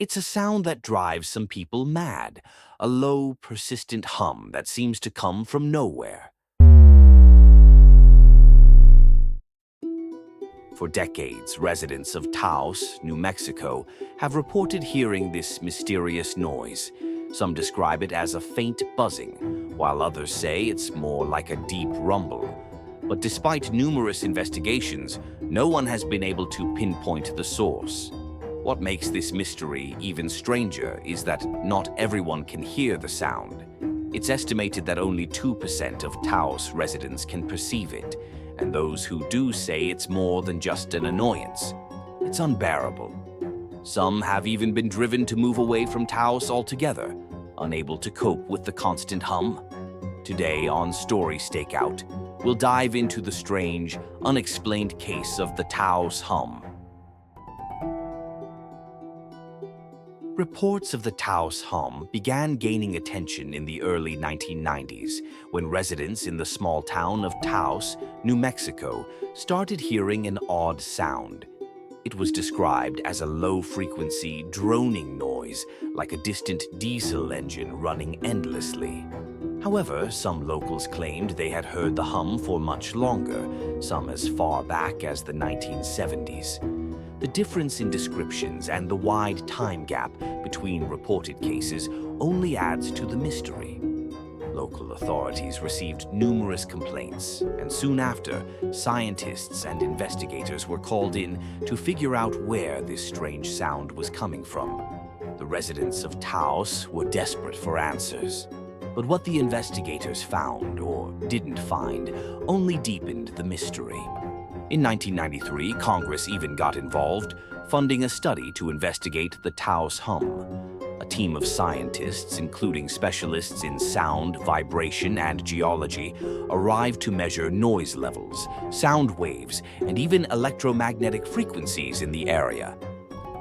It's a sound that drives some people mad, a low, persistent hum that seems to come from nowhere. For decades, residents of Taos, New Mexico, have reported hearing this mysterious noise. Some describe it as a faint buzzing, while others say it's more like a deep rumble. But despite numerous investigations, no one has been able to pinpoint the source. What makes this mystery even stranger is that not everyone can hear the sound. It's estimated that only 2% of Taos residents can perceive it, and those who do say it's more than just an annoyance. It's unbearable. Some have even been driven to move away from Taos altogether, unable to cope with the constant hum. Today on Story Stakeout, we'll dive into the strange, unexplained case of the Taos Hum. Reports of the Taos Hum began gaining attention in the early 1990s when residents in the small town of Taos, New Mexico, started hearing an odd sound. It was described as a low-frequency, droning noise, like a distant diesel engine running endlessly. However, some locals claimed they had heard the hum for much longer, some as far back as the 1970s. The difference in descriptions and the wide time gap between reported cases only adds to the mystery. Local authorities received numerous complaints, and soon after, scientists and investigators were called in to figure out where this strange sound was coming from. The residents of Taos were desperate for answers. But what the investigators found, or didn't find, only deepened the mystery. In 1993, Congress even got involved, funding a study to investigate the Taos Hum. A team of scientists, including specialists in sound, vibration, and geology, arrived to measure noise levels, sound waves, and even electromagnetic frequencies in the area.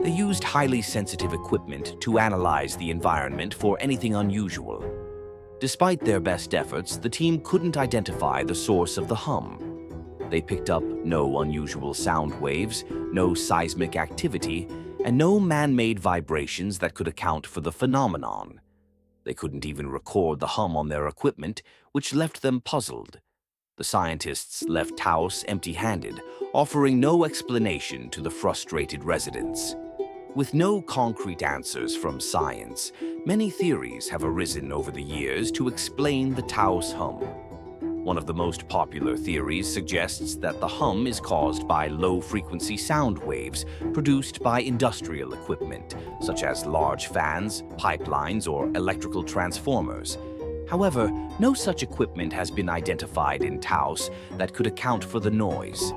They used highly sensitive equipment to analyze the environment for anything unusual. Despite their best efforts, the team couldn't identify the source of the hum. They picked up no unusual sound waves, no seismic activity, and no man-made vibrations that could account for the phenomenon. They couldn't even record the hum on their equipment, which left them puzzled. The scientists left Taos empty-handed, offering no explanation to the frustrated residents. With no concrete answers from science, many theories have arisen over the years to explain the Taos Hum. One of the most popular theories suggests that the hum is caused by low-frequency sound waves produced by industrial equipment, such as large fans, pipelines, or electrical transformers. However, no such equipment has been identified in Taos that could account for the noise.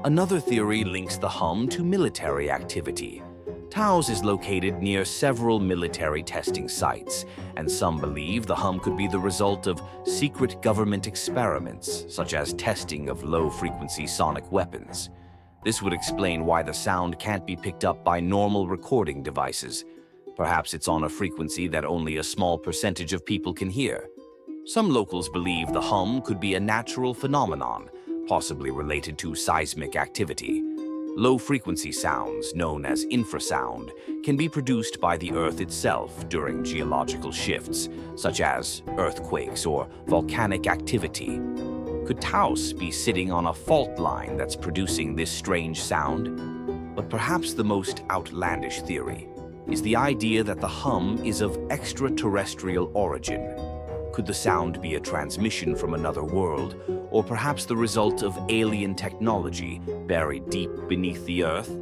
Another theory links the hum to military activity. Taos is located near several military testing sites, and some believe the hum could be the result of secret government experiments, such as testing of low-frequency sonic weapons. This would explain why the sound can't be picked up by normal recording devices. Perhaps it's on a frequency that only a small percentage of people can hear. Some locals believe the hum could be a natural phenomenon, possibly related to seismic activity. Low-frequency sounds, known as infrasound, can be produced by the Earth itself during geological shifts, such as earthquakes or volcanic activity. Could Taos be sitting on a fault line that's producing this strange sound? But perhaps the most outlandish theory is the idea that the hum is of extraterrestrial origin. Could the sound be a transmission from another world, or perhaps the result of alien technology buried deep beneath the Earth?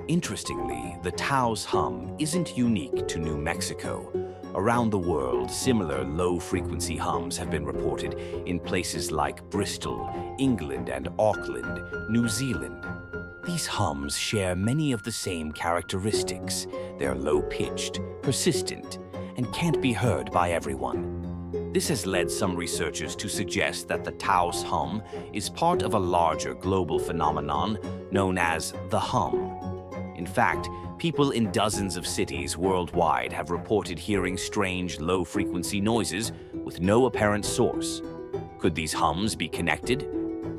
Interestingly, the Taos Hum isn't unique to New Mexico. Around the world, similar low-frequency hums have been reported in places like Bristol, England, and Auckland, New Zealand. These hums share many of the same characteristics. They're low-pitched, persistent, and can't be heard by everyone. This has led some researchers to suggest that the Taos Hum is part of a larger global phenomenon known as the hum. In fact, people in dozens of cities worldwide have reported hearing strange low-frequency noises with no apparent source. Could these hums be connected?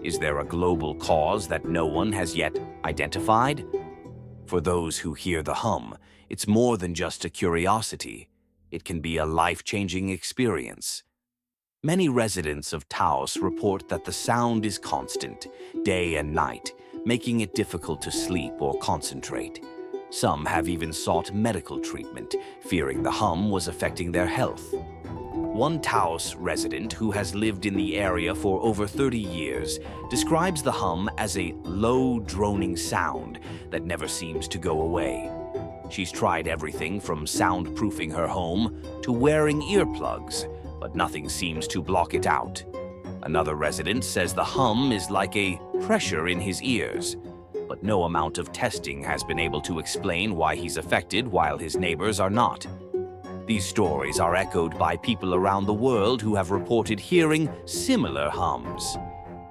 Is there a global cause that no one has yet identified? For those who hear the hum, It's more than just a curiosity. It can be a life-changing experience. Many residents of Taos report that the sound is constant, day and night, making it difficult to sleep or concentrate. Some have even sought medical treatment, fearing the hum was affecting their health. One Taos resident who has lived in the area for over 30 years describes the hum as a low, droning sound that never seems to go away. She's tried everything from soundproofing her home to wearing earplugs, but nothing seems to block it out. Another resident says the hum is like a pressure in his ears, but no amount of testing has been able to explain why he's affected while his neighbors are not. These stories are echoed by people around the world who have reported hearing similar hums.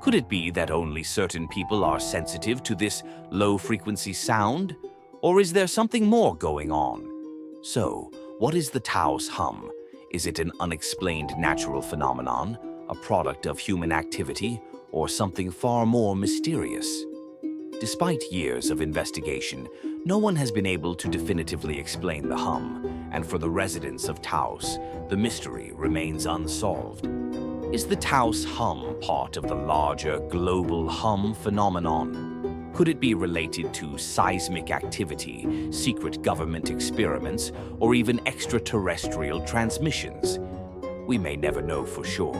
Could it be that only certain people are sensitive to this low-frequency sound? Or is there something more going on? So, what is the Taos Hum? Is it an unexplained natural phenomenon, a product of human activity, or something far more mysterious? Despite years of investigation, no one has been able to definitively explain the hum, and for the residents of Taos, the mystery remains unsolved. Is the Taos Hum part of the larger global hum phenomenon? Could it be related to seismic activity, secret government experiments, or even extraterrestrial transmissions? We may never know for sure.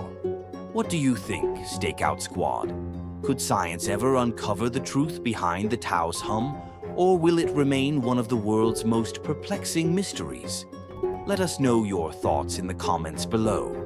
What do you think, Stakeout Squad? Could science ever uncover the truth behind the Taos Hum, or will it remain one of the world's most perplexing mysteries? Let us know your thoughts in the comments below.